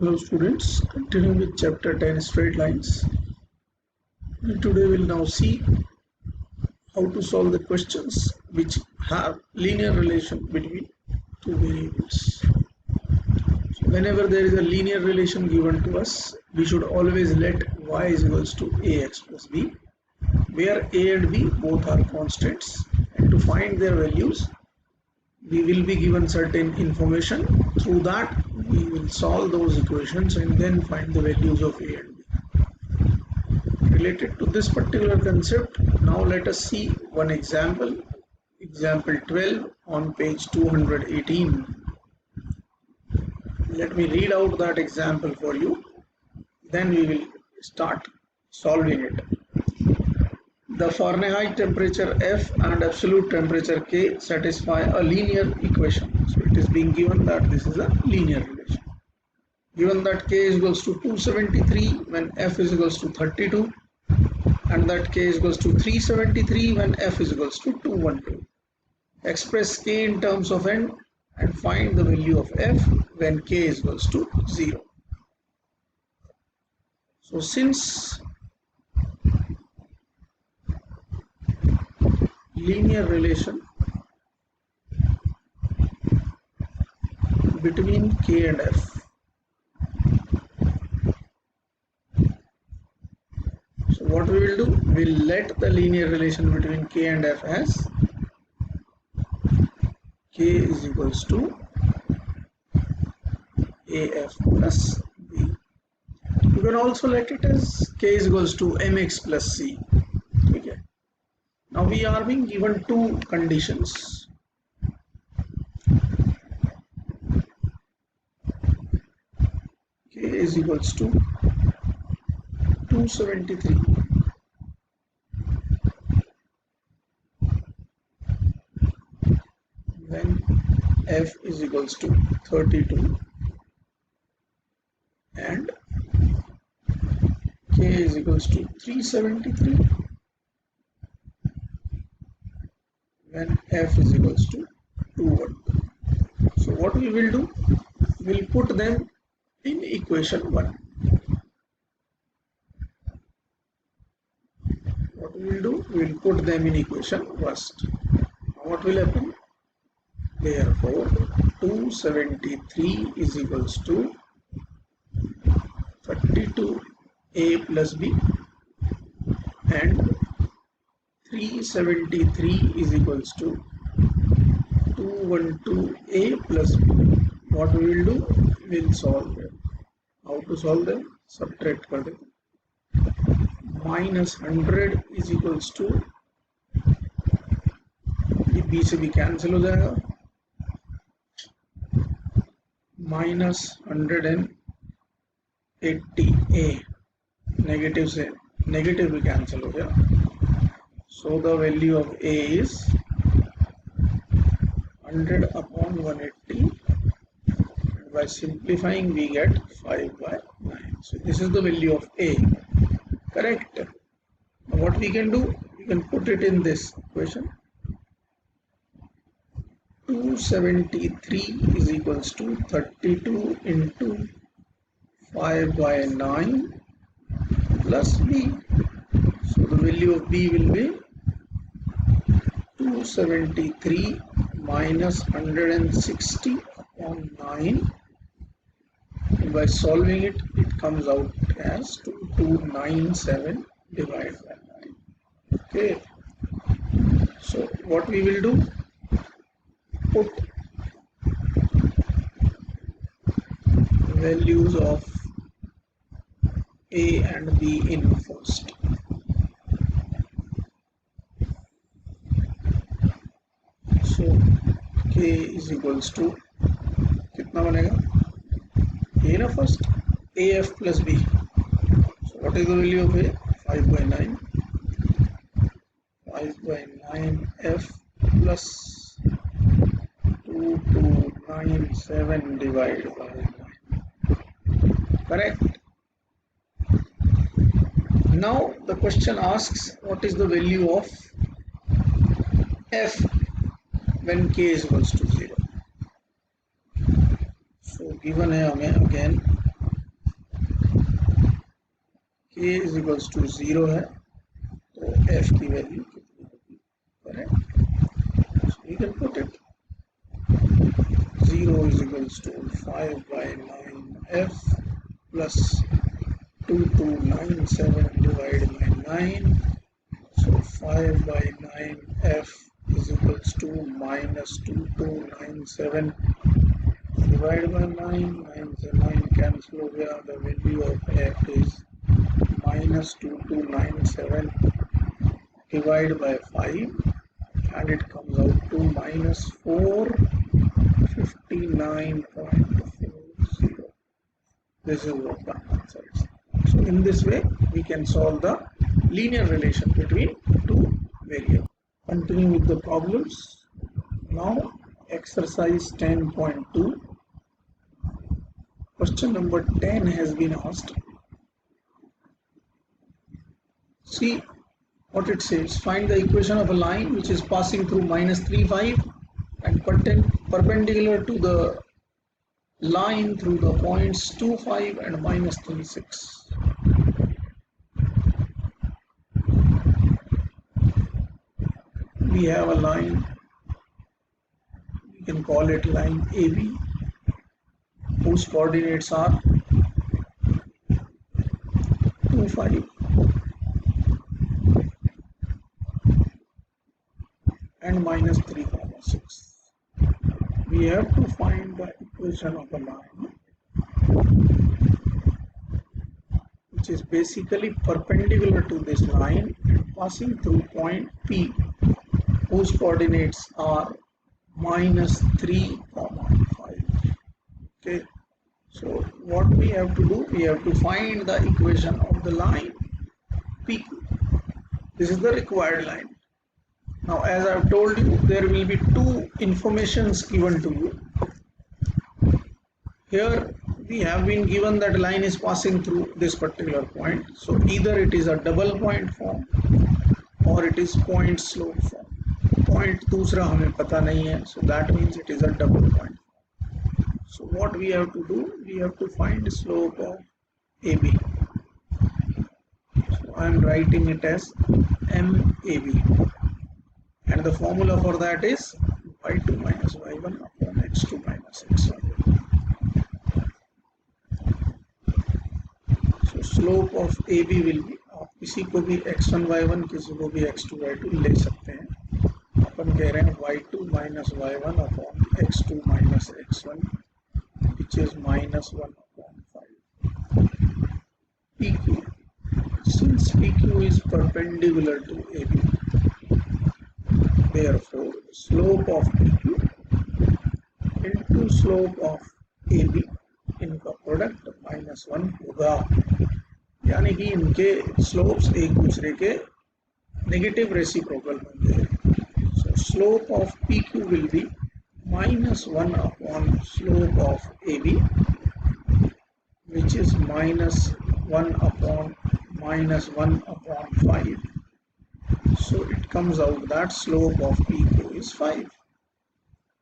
Hello students, continuing with chapter 10 straight lines. Today we'll now see how to solve the questions which have linear relation between two variables. So whenever there is a linear relation given to us, we should always let y is equals to ax plus b, where a and b both are constants, and to find their values we will be given certain information. Through that we will solve those equations and then find the values of a and b. Related to this particular concept, now let us see one example. Example 12 on page 218. Let me read out that example for you, then we will start solving it. The Fahrenheit temperature F and absolute temperature K satisfy a linear equation. So it is being given that this is a linear relation. Given that K is equals to 273 when F is equals to 32, and that K is equals to 373 when F is equals to 212. Express K in terms of N and find the value of F when K is equals to 0. So since linear relation between K and F, so what we will do, we'll let the linear relation between K and F as K is equals to AF plus B. You can also let it as K is equals to MX plus C. Okay. Now we are being given two conditions. K is equals to 273 when F is equals to 32 and K is equals to 373 when F is equals to 212. So what we will do, we'll put them in equation 1. What we will do, we'll put them in equation first. Now what will happen? Therefore 273 is equals to 32a plus b and 373 is equals to 212a plus b. What we will do, we'll solve them. How to solve them? Subtract कर दें. Minus 100 is equals to, ये b से b cancel हो जाएगा, minus 180a, negative से negative भी cancel हो गया. So the value of a is 100 upon 180. By simplifying we get 5 by 9. So this is the value of a. Correct. Now what we can do, we can put it in this equation. 273 is equals to 32 into 5 by 9 plus b. So the value of b will be 273 minus 160 upon 9. And by solving it, it comes out as 2297 divided by 9. Okay. So what we will do, put values of a and b in first. So k is equals to कितना बनेगा, a ना first, af plus b. So what is the value of a? 5 by 9. 5 by 9 f plus 2297 divided by 9. Correct. Now the question asks what is the value of f when k is equals to 0. So given है हमें again k is equals to 0 है तो f की value कितनी होगी? Correct, so we can put it 0 is equals to 5 by 9f plus 2297 divided by 9. So 5 by 9f is equals to minus 2297 divided by 9. 9 से 9 cancel हो गया. The value of f is minus 2297 divided by 5 and it comes out to minus 459.40. This is what the answer is. So in this way we can solve the linear relation between two variables. Continue with the problems. Now exercise 10.2. Question number 10 has been asked. See what it says. Find the equation of a line which is passing through minus 3, 5 and perpendicular to the line through the points 2, 5 and minus 3, 6. We have a line, we can call it line AB, whose coordinates are 2, 5 and minus 3, 6. We have to find the equation of a line which is basically perpendicular to this line and passing through point P, whose coordinates are minus 3, 5. Okay, so what we have to do, we have to find the equation of the line PQ. This is the required line. Now as I have told you, there will be two informations given to you. Here we have been given that line is passing through this particular point, so either it is a double point form or it is point slope form. Point दूसरा हमें पता नहीं है, so that means it is a double point. So what we have to do, we have to find slope of AB. So I am writing it as MAB, and the formula for that is y2 minus y1 upon x2 minus x1. So slope of AB will be, आप किसी को भी x1 y1 किसी को भी x2 y2 ले सकते हैं. अपन कह रहे हैं y2 minus y1 upon x2 minus x1, which is minus 1 upon 5. PQ, since PQ is perpendicular to AB, therefore slope of PQ into slope of AB इनका प्रोडक्ट माइनस 1 होगा, यानी कि इनके स्लोप्स एक दूसरे के नेगेटिव रेसिप्रोकल होंगे. सो slope of PQ will be minus 1 upon slope of AB, which is minus 1 upon minus 1 upon 5. So it comes out that slope of PQ is 5.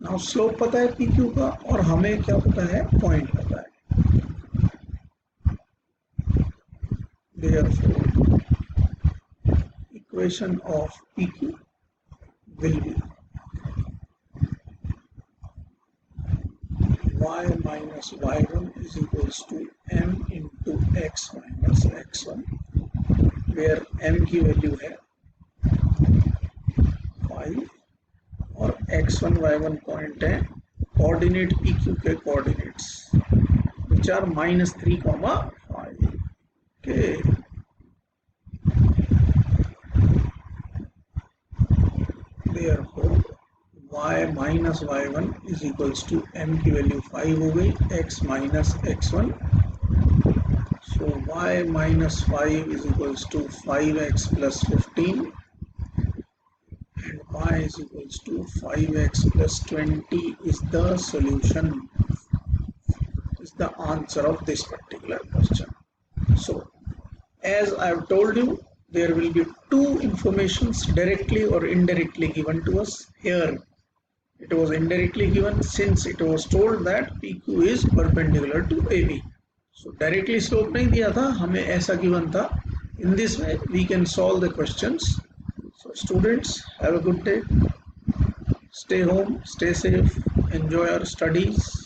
Now slope पता है PQ का और हमें क्या पता है, point पता है. Therefore equation of PQ will be y minus y1 is equals to m into x minus x1, where m की वैल्यू है 5 और x1 y1 पॉइंट है कोऑर्डिनेट PQ के coordinates which are minus 3, 5. Okay. Therefore y minus y1 is equals to m की value 5 हो गई, x minus x1. So y minus 5 is equals to 5x plus 15 and y is equals to 5x plus 20 is the solution, is the answer of this particular question. So as I have told you, there will be two informations directly or indirectly given to us. Here it was indirectly given since it was told that PQ is perpendicular to AB. So directly slope नहीं दिया था, हमें ऐसा given था. In this way we can solve the questions. So students, have a good day. Stay home, stay safe, enjoy your studies.